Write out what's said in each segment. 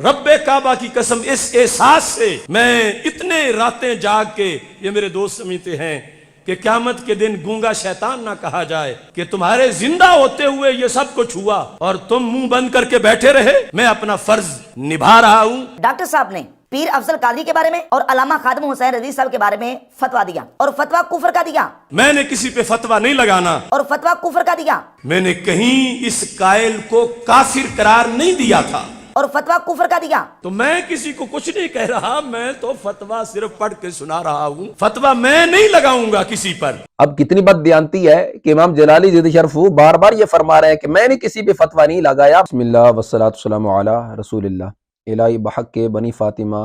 رب کعبہ کی قسم اس احساس سے میں اتنے راتیں جاگ کے، یہ میرے دوست سمجھتے ہیں کہ قیامت کے دن گونگا شیطان نہ کہا جائے کہ تمہارے زندہ ہوتے ہوئے یہ سب کچھ ہوا اور تم منہ بند کر کے بیٹھے رہے، میں اپنا فرض نبھا رہا ہوں۔ ڈاکٹر صاحب نے پیر افضل قادری کے بارے میں اور علامہ خادم حسین رضوی صاحب کے بارے میں فتویٰ دیا، اور فتویٰ کفر کا دیا۔ میں نے کسی پہ فتویٰ نہیں لگانا، اور فتویٰ کفر کا دیا۔ میں نے کہیں اس قائل کو کافر قرار نہیں دیا تھا، اور فتویٰ کفر کا دیا۔ تو میں کسی کو کچھ نہیں کہہ رہا، میں تو فتویٰ صرف پڑھ کے سنا رہا ہوں، فتویٰ میں نہیں لگاؤں گا کسی پر۔ اب کتنی بد دیانتی ہے کہ امام جلالی زید شرف بار بار یہ فرما رہے ہیں کہ میں نے کسی پہ فتویٰ نہیں لگایا۔ بسم اللہ والصلاة والسلام علی رسول اللہ۔ الہی بحق کے بنی فاطمہ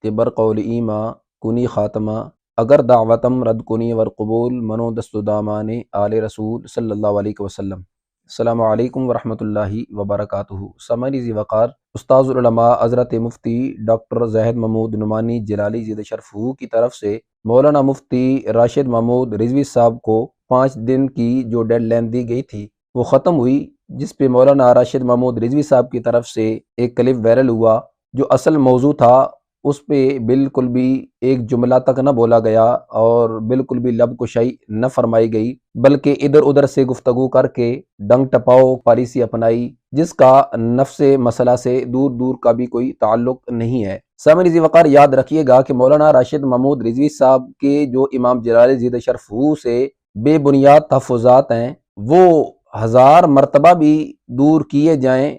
تبر قول ایما کنی خاتمہ، اگر دعوتم رد کنی ورقبول منو دست دامان آل رسول صلی اللہ علیہ وسلم۔ السلام علیکم ورحمۃ اللہ وبرکاتہ۔ سامعین ذی وقار، استاذ العلماء حضرت مفتی ڈاکٹر زاہد محمود نعمانی جلالی زید شرف کی طرف سے مولانا مفتی راشد محمود رضوی صاحب کو 5 دن کی جو ڈیڈ لائن دی گئی تھی وہ ختم ہوئی، جس پہ مولانا راشد محمود رضوی صاحب کی طرف سے ایک کلپ وائرل ہوا۔ جو اصل موضوع تھا اس پہ بالکل بھی ایک جملہ تک نہ بولا گیا اور بالکل بھی لب کشائی نہ فرمائی گئی، بلکہ ادھر ادھر سے گفتگو کر کے ڈنگ ٹپاؤ پالیسی اپنائی، جس کا نفس مسئلہ سے دور دور کا بھی کوئی تعلق نہیں ہے۔ سامعین ذی وقار، یاد رکھیے گا کہ مولانا راشد محمود رضوی صاحب کے جو امام جلالی زید شرف سے بے بنیاد تحفظات ہیں، وہ 1000 مرتبہ بھی دور کیے جائیں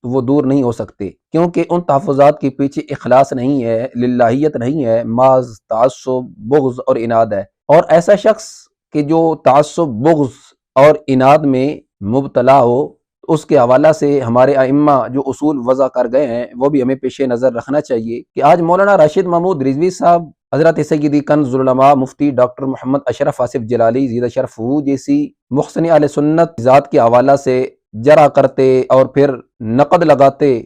تو وہ دور نہیں ہو سکتے، کیونکہ ان تحفظات کے پیچھے اخلاص نہیں ہے، للہیت نہیں ہے، محض تعصب، بغض اور اناد ہے۔ اور ایسا شخص کہ جو تعصب، بغض اور اناد میں مبتلا ہو، اس کے حوالہ سے ہمارے ائمہ جو اصول وضع کر گئے ہیں وہ بھی ہمیں پیش نظر رکھنا چاہیے کہ آج مولانا راشد محمود رضوی صاحب، حضرت سیدی کنز العلماء مفتی ڈاکٹر محمد اشرف آصف جلالی زید شرف جیسی محسن اہل سنت ذات کے حوالہ سے جرا کرتے اور پھر نقد لگاتے،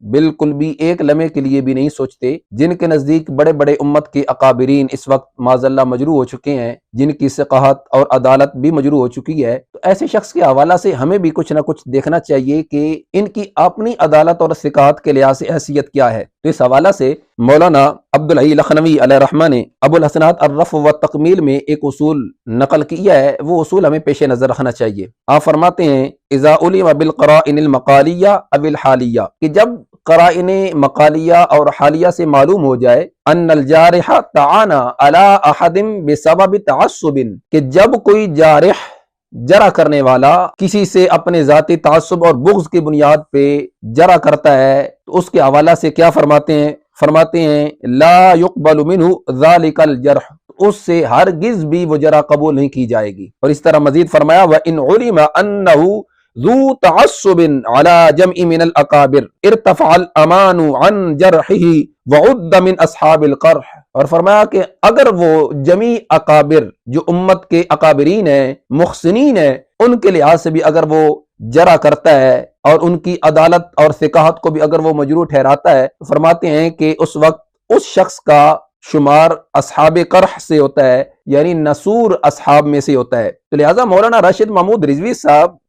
بالکل بھی ایک لمحے کے لیے بھی نہیں سوچتے، جن کے نزدیک بڑے بڑے امت کے اکابرین اس وقت معاذ اللہ مجروح ہو چکے ہیں، جن کی ثقافت اور عدالت بھی مجروح ہو چکی ہے، تو ایسے شخص کے حوالہ سے ہمیں بھی کچھ نہ کچھ دیکھنا چاہیے کہ ان کی اپنی عدالت اور ثقافت کے لحاظ سے حیثیت کیا ہے۔ تو اس حوالہ سے مولانا عبدالحی لکھنوی علیہ الرحمہ نے ابو الحسنات الرفع و تکمیل میں ایک اصول نقل کیا ہے، وہ اصول ہمیں پیش نظر رکھنا چاہیے۔ آپ فرماتے ہیں اذا علم بالقرائن المقالیہ او الحالیہ، کہ جب قرائن مقالیہ اور حالیہ سے معلوم ہو جائے ان الجارح تعانا علی احد بسبب تعصب، کہ جب کوئی جارح جرح کرنے والا کسی سے اپنے ذاتی تعصب اور بغض کی بنیاد پہ جرح کرتا ہے، تو اس کے حوالہ سے کیا فرماتے ہیں لا يقبل منہ ذلك الجرح، اس سے ہرگز بھی وہ جرح قبول نہیں کی جائے گی۔ اور اس طرح مزید فرمایا وَإِنْ عُلِمَ أَنَّهُ ذو تعصب على جمع من الاکابر ارتفع الامان عن جرحه وعد من اصحاب القرح، اور فرمایا کہ اگر وہ جمی اکابر جو امت کے اکابرین ہیں، محسنین ہیں، ان کے لحاظ سے بھی اگر وہ جرح کرتا ہے اور ان کی عدالت اور ثقافت کو بھی اگر وہ مجروح ٹھہراتا ہے، تو فرماتے ہیں کہ اس وقت اس شخص کا شمار اصحاب قرح سے ہوتا ہے، یعنی نصور اصحاب میں سے ہوتا ہے۔ تو لہٰذا مولانا راشد محمود رضوی صاحب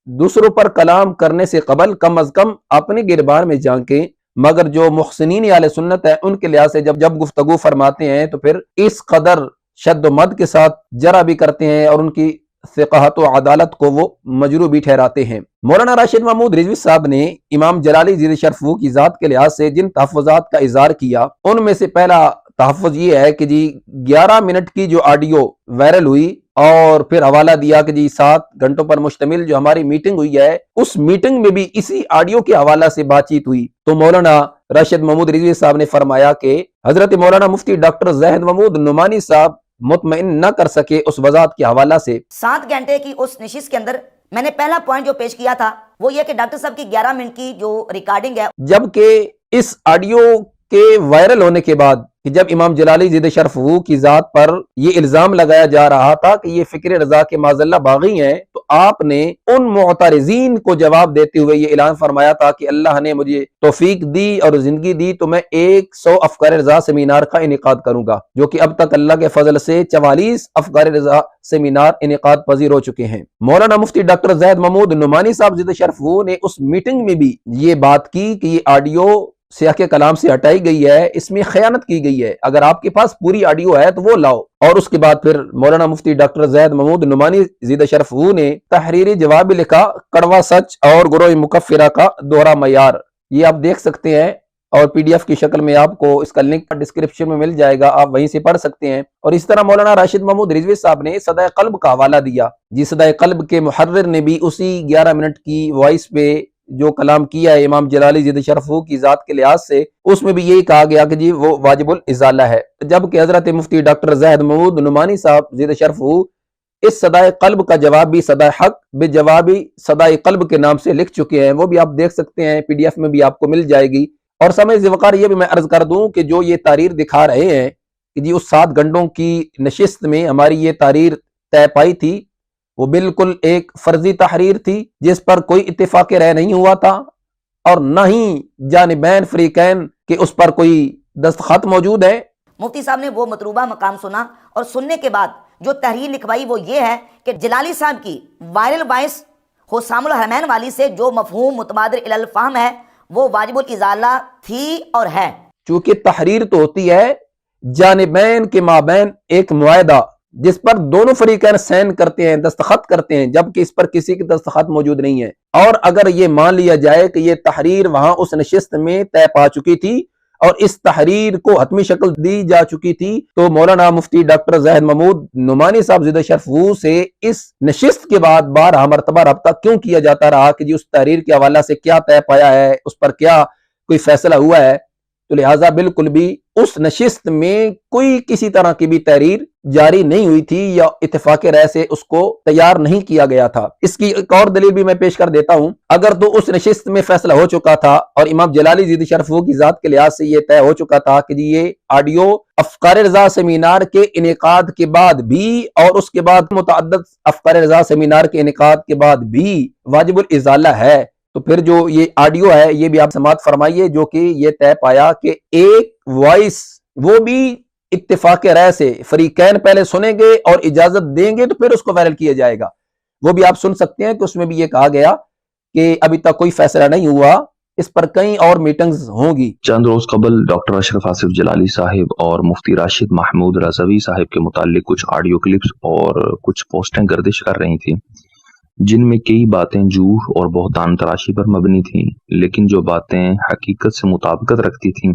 دوسروں پر کلام کرنے سے قبل کم از کم اپنے گربان میں جھانکیں، مگر جو محسنین اہل سنت ہے ان کے لحاظ سے جب گفتگو فرماتے ہیں تو پھر اس قدر شد و مد کے ساتھ جرح بھی کرتے ہیں اور ان کی ثقافت و عدالت کو وہ مجروح بھی ٹھہراتے ہیں۔ مولانا راشد محمود رضوی صاحب نے امام جلالی زید شرف کی ذات کے لحاظ سے جن تحفظات کا اظہار کیا، ان میں سے پہلا تحفظ یہ ہے کہ 11 منٹ کی جو آڈیو وائرل ہوئی اور پھر حوالہ دیا کہ 7 گھنٹوں پر مشتمل جو ہماری میٹنگ ہوئی ہے، اس میٹنگ میں بھی اسی آڈیو کے حوالہ سے بات چیت ہوئی، تو مولانا راشد محمود رضوی صاحب نے فرمایا کہ حضرت مولانا مفتی ڈاکٹر زاہد محمود نعمانی صاحب مطمئن نہ کر سکے اس وضاحت کے حوالہ سے۔ 7 گھنٹے کی اس نشست کے اندر میں نے پہلا پوائنٹ جو پیش کیا تھا وہ یہ کہ ڈاکٹر صاحب کی 11 منٹ کی جو ریکارڈنگ ہے، جبکہ اس آڈیو کے وائرل ہونے کے بعد کہ جب امام جلالی زید شرف کی ذات پر یہ الزام لگایا جا رہا تھا کہ یہ فکر رضا کے معاذ اللہ باغی ہیں، تو آپ نے ان معترضین کو جواب دیتے ہوئے یہ اعلان فرمایا تھا کہ اللہ نے مجھے توفیق دی اور زندگی دی تو میں 100 افکار رضا سیمینار کا انعقاد کروں گا، جو کہ اب تک اللہ کے فضل سے 44 افکار رضا سیمینار انعقاد پذیر ہو چکے ہیں۔ مولانا مفتی ڈاکٹر زاہد محمود نعمانی صاحب زید شرف نے اس میٹنگ میں بھی یہ بات کی کہ یہ آڈیو سیاق کے کلام سے ہٹائی گئی ہے، اس میں خیانت کی گئی ہے۔ اگر آپ کے پاس پوری آڈیو ہے تو وہ لاؤ۔ اور اس کے بعد پھر مولانا مفتی ڈاکٹر زید محمود نعمانی زیدہ شرف ہو نے تحریری جواب بھی لکھا، کڑوا سچ اور گروہ مکفرہ کا دوہرا معیار، یہ آپ دیکھ سکتے ہیں، اور پی ڈی ایف کی شکل میں آپ کو اس کا لنک ڈسکرپشن میں مل جائے گا، آپ وہیں سے پڑھ سکتے ہیں۔ اور اس طرح مولانا راشد محمود رضوی صاحب نے صدائے قلب کا حوالہ دیا، جی صدائے قلب کے محرر نے بھی اسی 11 منٹ کی وائس پہ جو کلام کیا ہے امام جلالی زیدہ شرف ہو کی ذات کے لحاظ سے، اس میں بھی یہی کہا گیا کہ جی وہ واجب الازالہ ہے، جبکہ حضرت مفتی ڈاکٹر زید محمود نعمانی صاحب زیدہ شرف ہو اس صدائے قلب کا جواب بھی صدائے حق بے جوابی صدائے قلب کے نام سے لکھ چکے ہیں، وہ بھی آپ دیکھ سکتے ہیں، پی ڈی ایف میں بھی آپ کو مل جائے گی۔ اور سمجھ وقار یہ بھی میں عرض کر دوں کہ جو یہ تحریر دکھا رہے ہیں کہ جی اس 7 گھنٹوں کی نشست میں ہماری یہ تحریر طے پائی تھی، وہ بالکل ایک فرضی تحریر تھی جس پر کوئی اتفاق رائے نہیں ہوا تھا، اور نہ ہی جانبین فریقین کے اس پر کوئی دستخط موجود ہے۔ مفتی صاحب نے وہ مطلوبہ مقام سنا، اور سننے کے بعد جو تحریر لکھوائی وہ یہ ہے کہ جلالی صاحب کی وائرل وائس حسام الحرمین والی سے جو مفہوم متبادر الی الفہم ہے وہ واجب الازالہ تھی اور ہے۔ چونکہ تحریر تو ہوتی ہے جانبین کے مابین ایک معاہدہ جس پر دونوں فریقین سین کرتے ہیں، دستخط کرتے ہیں، جبکہ اس پر کسی کی دستخط موجود نہیں ہے۔ اور اگر یہ مان لیا جائے کہ یہ تحریر وہاں اس نشست میں طے پا چکی تھی اور اس تحریر کو حتمی شکل دی جا چکی تھی، تو مولانا مفتی ڈاکٹر زید محمود نعمانی صاحب زیدہ شرف ہو سے اس نشست کے بعد 12 مرتبہ رابطہ کیوں کیا جاتا رہا کہ جی اس تحریر کے حوالہ سے کیا طے پایا ہے، اس پر کیا کوئی فیصلہ ہوا ہے؟ تو لہٰذا بالکل بھی اس نشست میں کوئی کسی طرح کی بھی تحریر جاری نہیں ہوئی تھی یا اتفاق رائے سے اس کو تیار نہیں کیا گیا تھا۔ اس کی ایک اور دلیل بھی میں پیش کر دیتا ہوں، اگر تو اس نشست میں فیصلہ ہو چکا تھا اور امام جلالی زیدہ شرف ہو کی ذات کے لحاظ سے یہ طے ہو چکا تھا کہ جی یہ آڈیو افکار رضا سیمینار کے انعقاد کے بعد بھی اور اس کے بعد متعدد افکار رضا سیمینار کے انعقاد کے بعد بھی واجب الازالہ ہے، تو پھر جو یہ آڈیو ہے یہ بھی آپ سماعت فرمائیے، جو کہ یہ طے پایا کہ ایک وائس وہ بھی اتفاق رائے سے فریقین پہلے سنیں گے اور اجازت دیں گے تو پھر اس کو وائرل کیا جائے گا، وہ بھی آپ سن سکتے ہیں کہ اس میں بھی یہ کہا گیا کہ ابھی تک کوئی فیصلہ نہیں ہوا، اس پر کئی اور میٹنگز ہوں گی۔ چند روز قبل ڈاکٹر اشرف آصف جلالی صاحب اور مفتی راشد محمود رضوی صاحب کے متعلق کچھ آڈیو کلپس اور کچھ پوسٹیں گردش کر رہی تھیں، جن میں کئی باتیں جھوٹ اور بہتان تراشی پر مبنی تھیں، لیکن جو باتیں حقیقت سے مطابقت رکھتی تھیں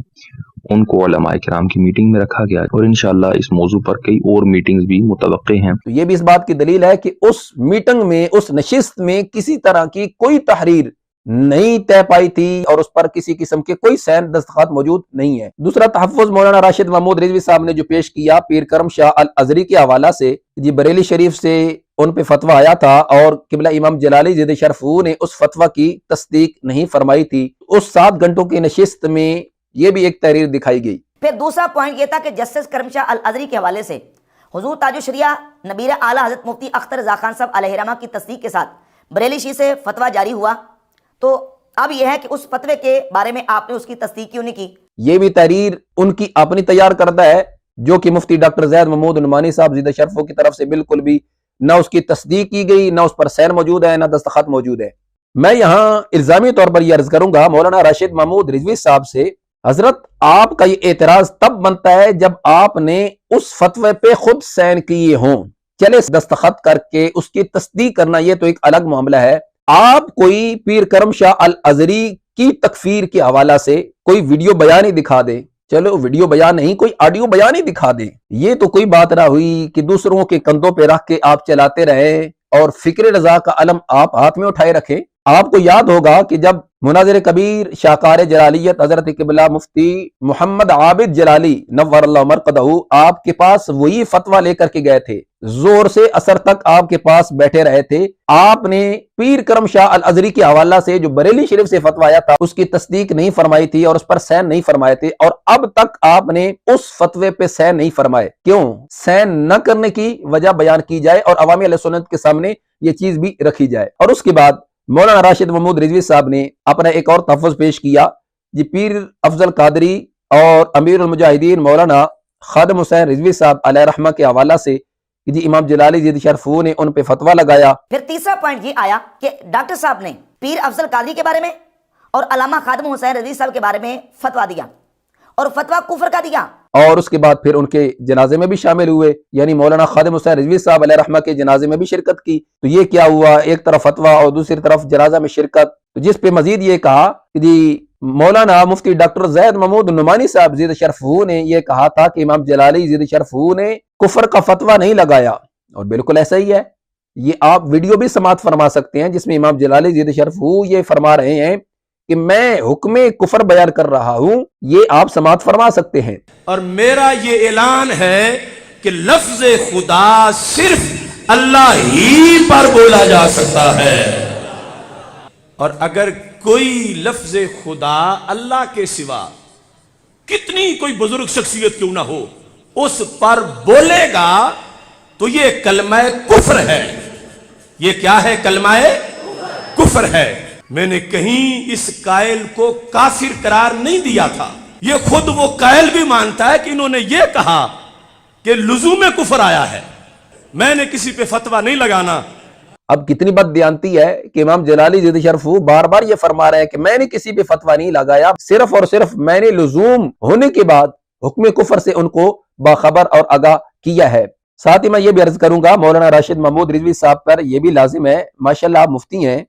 ان کو علماء کرام کی میٹنگ میں رکھا گیا، اور انشاءاللہ اس موضوع پر کئی اور میٹنگز بھی متوقع ہیں۔ تو یہ بھی اس بات کی دلیل ہے کہ اس میٹنگ میں، اس نشست میں کسی طرح کی کوئی تحریر نہیں طے پائی تھی اور اس پر کسی قسم کے کوئی سین دستخط موجود نہیں ہے۔ دوسرا تحفظ مولانا راشد محمود رضوی صاحب نے جو پیش کیا پیر کرم شاہ الازہری کے حوالہ سے، جی بریلی شریف سے ان پہ فتویٰ آیا تھا اور قبلہ امام جلالی زیدہ شرف ہو نے اس فتویٰ کی تصدیق نہیں فرمائی تھی، اس 7 گھنٹوں کی نشست میں یہ بھی ایک تحریر دکھائی گئی۔ پھر دوسرا پوائنٹ یہ تھا کہ جسٹس کرم شاہ الازہری کے حوالے سے حضور تاج الشریعہ نبیر اعلیٰ حضرت مفتی اختر رضا خان صاحب علیہ رحمہ کی تصدیق کے ساتھ بریلی شیعہ سے فتویٰ جاری ہوا، تو اب یہ ہے کہ اس فتوے کے بارے میں آپ نے اس کی تصدیق کیوں نہیں کی؟ یہ بھی تحریر ان کی اپنی تیار کردہ ہے، جو کہ مفتی ڈاکٹر زید محمود نعمانی صاحب زیدہ شرف ہو کی طرف سے بالکل بھی نہ اس کی تصدیق کی گئی، نہ اس پر سین موجود ہے، نہ دستخط موجود ہے۔ میں یہاں الزامی طور پر یہ عرض کروں گا مولانا راشد محمود رضوی صاحب سے، حضرت آپ کا یہ اعتراض تب بنتا ہے جب آپ نے اس فتوے پہ خود سین کیے ہوں، چلے دستخط کر کے اس کی تصدیق کرنا یہ تو ایک الگ معاملہ ہے، آپ کوئی پیر کرم شاہ الازہری کی تکفیر کے حوالہ سے کوئی ویڈیو بیان ہی دکھا دے، چلو ویڈیو بیان نہیں کوئی آڈیو بیان ہی دکھا دیں، یہ تو کوئی بات نہ ہوئی کہ دوسروں کے کندھوں پہ رکھ کے آپ چلاتے رہیں اور فکر رضا کا علم آپ ہاتھ میں اٹھائے رکھیں۔ آپ کو یاد ہوگا کہ جب مناظر کبیر شاہکار جلالیت حضرت قبلہ مفتی محمد عابد جلالی نور اللہ مرقدہ آپ کے پاس وہی فتویٰ لے کر کے گئے تھے، زور سے اثر تک آپ کے پاس بیٹھے رہے تھے، آپ نے پیر کرم شاہ الازہری کے حوالہ سے جو بریلی شریف سے فتویٰ آیا تھا اس کی تصدیق نہیں فرمائی تھی اور اس پر سین نہیں فرمائے تھے، اور اب تک آپ نے اس فتوے پہ سین نہیں فرمائے۔ کیوں؟ سین نہ کرنے کی وجہ بیان کی جائے اور عوامی اہل سنت کے سامنے یہ چیز بھی رکھی جائے۔ اور اس کے بعد مولانا راشد محمود رضوی صاحب نے اپنا ایک اور تحفظ پیش کیا، جی پیر افضل قادری اور امیر المجاہدین مولانا خادم حسین رضوی صاحب علیہ رحمہ کے حوالہ سے جی امام جلالی زیدہ شرف ہو نے ان پہ فتویٰ لگایا۔ پھر تیسرا پوائنٹ یہ آیا کہ ڈاکٹر صاحب نے پیر افضل قادری کے بارے میں اور علامہ خادم حسین رضوی صاحب کے بارے میں فتویٰ دیا اور فتویٰ کفر کا دیا. اور اس کے بعد پھر ان کے جنازے میں بھی شامل ہوئے، یعنی مولانا خادم حسین رضوی صاحب علیہ رحمہ کے جنازے میں بھی شرکت کی. تو یہ کیا ہوا، ایک طرف فتویٰ اور دوسری طرف جنازہ میں شرکت. تو جس پہ مزید یہ کہا کہ جی مولانا مفتی ڈاکٹر زید محمود نعمانی صاحب زید شرفہ نے یہ کہا تھا کہ امام جلالی زید شرفہ نے کفر کا فتویٰ نہیں لگایا، اور بالکل ایسا ہی ہے. یہ آپ ویڈیو بھی سماعت فرما سکتے ہیں جس میں امام جلالی زید شرفہ یہ فرما رہے ہیں کہ میں حکم کفر بیان کر رہا ہوں، یہ آپ سماعت فرما سکتے ہیں. اور میرا یہ اعلان ہے کہ لفظ خدا صرف اللہ ہی پر بولا جا سکتا ہے، اور اگر کوئی لفظ خدا اللہ کے سوا کتنی کوئی بزرگ شخصیت کیوں نہ ہو اس پر بولے گا تو یہ کلمہ کفر ہے. یہ کیا ہے؟ کلمہ کفر ہے. میں نے کہیں اس قائل کو کافر قرار نہیں دیا تھا. یہ خود وہ قائل بھی مانتا ہے کہ انہوں نے یہ کہا کہ لزوم کفر آیا ہے. میں نے کسی پہ فتویٰ نہیں لگانا. اب کتنی بد دیانتی ہے کہ امام جلالی زید شرفہ بار بار یہ فرما رہے ہیں کہ میں نے کسی پہ فتویٰ نہیں لگایا، صرف اور صرف میں نے لزوم ہونے کے بعد حکم کفر سے ان کو باخبر اور آگاہ کیا ہے. ساتھ ہی میں یہ بھی عرض کروں گا، مولانا راشد محمود رضوی صاحب پر یہ بھی لازم ہے، ماشاءاللہ آپ مفتی ہیں،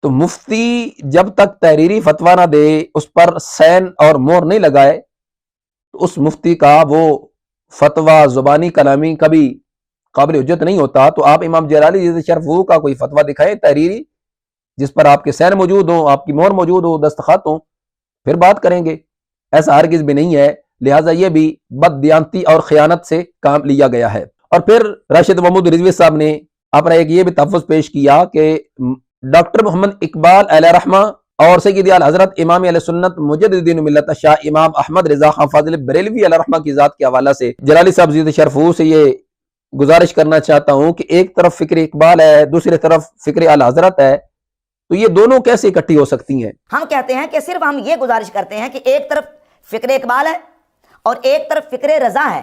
تو مفتی جب تک تحریری فتویٰ نہ دے، اس پر سین اور مہر نہیں لگائے، تو اس مفتی کا وہ فتویٰ زبانی کلامی کبھی قابل حجت نہیں ہوتا. تو آپ امام جلالی زید شرفہ کا کوئی فتویٰ دکھائیں تحریری، جس پر آپ کے سین موجود ہوں، آپ کی مہر موجود ہو، دستخط ہوں، پھر بات کریں گے. ایسا ہرگز بھی نہیں ہے، لہٰذا یہ بھی بد دیانتی اور خیانت سے کام لیا گیا ہے. اور پھر راشد محمود رضوی صاحب نے اپنا ایک یہ بھی تحفظ پیش کیا کہ ڈاکٹر محمد اقبال علیہ رحمہ اور سیدی حضرت امام علیہ سنت مجدد دین ملت شاہ امام احمد رضا خان فاضل بریلوی علیہ رحمہ کی ذات کے حوالہ سے جلالی صاحب زید شرفہ سے یہ گزارش کرنا چاہتا ہوں کہ ایک طرف فکر اقبال ہے، دوسری طرف فکر اعلی حضرت ہے، تو یہ دونوں کیسے اکٹھی ہو سکتی ہیں؟ ہم کہتے ہیں کہ صرف ہم یہ گزارش کرتے ہیں کہ ایک طرف فکر اقبال ہے اور ایک طرف فکر رضا ہے.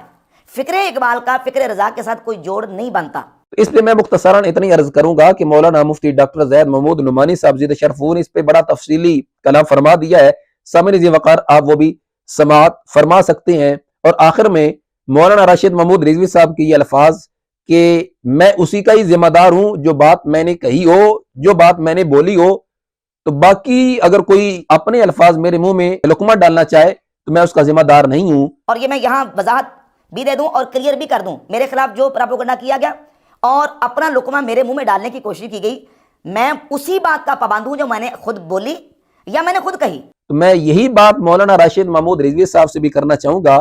فکر اقبال کا فکر رضا کے ساتھ کوئی جوڑ نہیں بنتا. اس لیے میں مختصراً اتنی عرض کروں گا کہ مولانا مفتی ڈاکٹر زید محمود نعمانی صاحب زید شرفہ نے اس پہ بڑا تفصیلی کلام فرما دیا ہے. سامعین ذی وقار آپ وہ بھی سماعت فرما سکتے ہیں. اور آخر میں مولانا راشد محمود رضوی صاحب کی یہ الفاظ کہ میں اسی کا ہی ذمہ دار ہوں، جو بات میں نے کہی ہو، جو بات میں نے بولی ہو، تو باقی اگر کوئی اپنے الفاظ میرے منہ میں لقمہ ڈالنا چاہے تو میں اس کا ذمہ دار نہیں ہوں. اور یہ میں یہاں وضاحت بھی دے دوں اور کلیئر بھی کر دوں، میرے خلاف جو پراپوگنڈا کیا گیا اور اپنا لقمہ میرے منہ میں ڈالنے کی کوشش کی گئی، میں اسی بات کا پابند ہوں جو میں نے خود بولی یا میں نے خود کہی. تو میں یہی بات مولانا راشد محمود رضوی صاحب سے بھی کرنا چاہوں گا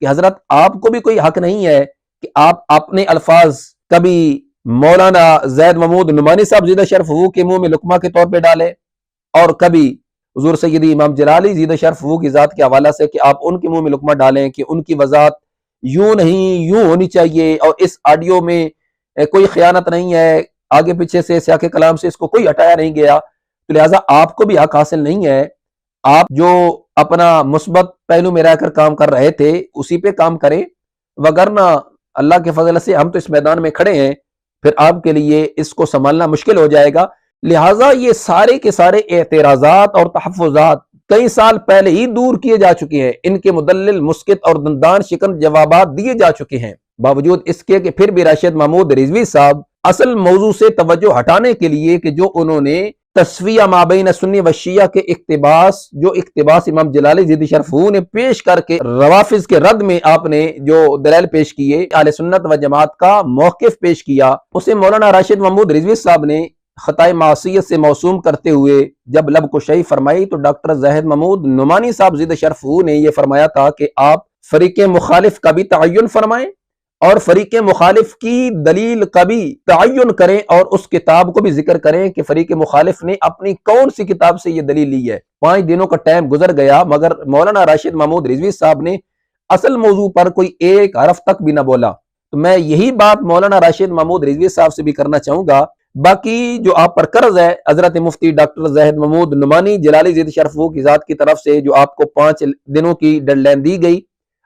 کہ حضرت آپ کو بھی کوئی حق نہیں ہے کہ آپ اپنے الفاظ کبھی مولانا زید محمود نعمانی صاحب زید شرفہ کے منہ میں لقمہ کے طور پہ ڈالے اور کبھی حضور سیدی امام جلالی زید شرفہ کی ذات کے حوالہ سے کہ آپ ان کے منہ میں لقمہ ڈالیں کہ ان کی وضاحت یوں نہیں یوں ہونی چاہیے، اور اس آڈیو میں کوئی خیانت نہیں ہے، آگے پیچھے سے سیاق کلام سے اس کو کوئی ہٹایا نہیں گیا. تو لہٰذا آپ کو بھی حق حاصل نہیں ہے. آپ جو اپنا مثبت پہلو میں رہ کر کام کر رہے تھے اسی پہ کام کریں، وگرنہ اللہ کے فضل سے ہم تو اس میدان میں کھڑے ہیں، پھر آپ کے لیے اس کو سنبھالنا مشکل ہو جائے گا. لہٰذا یہ سارے کے سارے اعتراضات اور تحفظات کئی سال پہلے ہی دور کیے جا چکے ہیں، ان کے مدلل مسکت اور دندان شکن جوابات دیے جا چکے ہیں. باوجود اس کے کہ پھر بھی راشد محمود رضوی صاحب اصل موضوع سے توجہ ہٹانے کے لیے کہ جو انہوں نے تسویہ مابین سنی و شیعہ کے اقتباس امام جلالی زید شرفہ نے پیش کر کے روافظ کے رد میں آپ نے جو دلائل پیش کیے، اہل سنت و جماعت کا موقف پیش کیا، اسے مولانا راشد محمود رضوی صاحب نے خطائے معصیت سے موسوم کرتے ہوئے جب لب کشائی فرمائی تو ڈاکٹر زید محمود نعمانی صاحب زید شرفہ نے یہ فرمایا تھا کہ آپ فریق مخالف کا بھی تعین فرمائیں اور فریق مخالف کی دلیل کا بھی تعین کریں اور اس کتاب کو بھی ذکر کریں کہ فریق مخالف نے اپنی کون سی کتاب سے یہ دلیل لی ہے. 5 دنوں کا ٹائم گزر گیا مگر مولانا راشد محمود رضوی صاحب نے اصل موضوع پر کوئی ایک حرف تک بھی نہ بولا. تو میں یہی بات مولانا راشد محمود رضوی صاحب سے بھی کرنا چاہوں گا. باقی جو آپ پر قرض ہے حضرت مفتی ڈاکٹر زید محمود نعمانی جلالی زید شرفہ کی ذات کی طرف سے جو آپ کو 5 دنوں کی ڈیڈ لائن دی گئی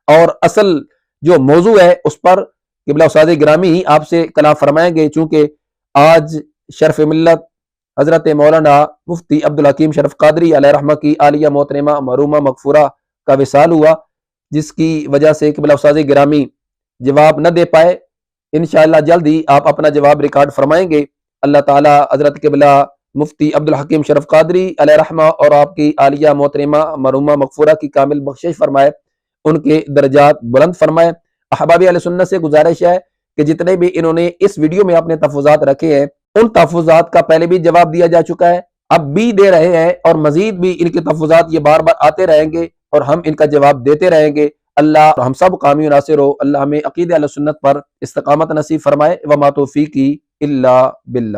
اور اصل جو موضوع ہے اس پر قبلہ استاد گرامی ہی آپ سے کلام فرمائیں گے، چونکہ آج شرف ملت حضرت مولانا مفتی عبدالحکیم شرف قادری علیہ رحمہ کی عالیہ محترمہ مرحومہ مغفورہ کا وصال ہوا، جس کی وجہ سے قبلہ استاذ گرامی جواب نہ دے پائے۔ انشاءاللہ جلد ہی آپ اپنا جواب ریکارڈ فرمائیں گے۔ اللہ تعالی حضرت قبلہ مفتی عبدالحکیم شرف قادری علیہ رحمہ اور آپ کی عالیہ محترمہ مرحومہ مغفورہ کی کامل بخشش فرمائے، ان کے درجات بلند فرمائے۔ احباب اہل سنت سے گزارش ہے کہ جتنے بھی انہوں نے اس ویڈیو میں اپنے تحفظات رکھے ہیں، ان تحفظات کا پہلے بھی جواب دیا جا چکا ہے، اب بھی دے رہے ہیں، اور مزید بھی ان کے تحفظات یہ بار بار آتے رہیں گے اور ہم ان کا جواب دیتے رہیں گے۔ اللہ ہم سب قامی و ناصر ہو، اللہ ہمیں عقیدہ اہل سنت پر استقامت نصیب فرمائے۔ وما توفیقی الا باللہ۔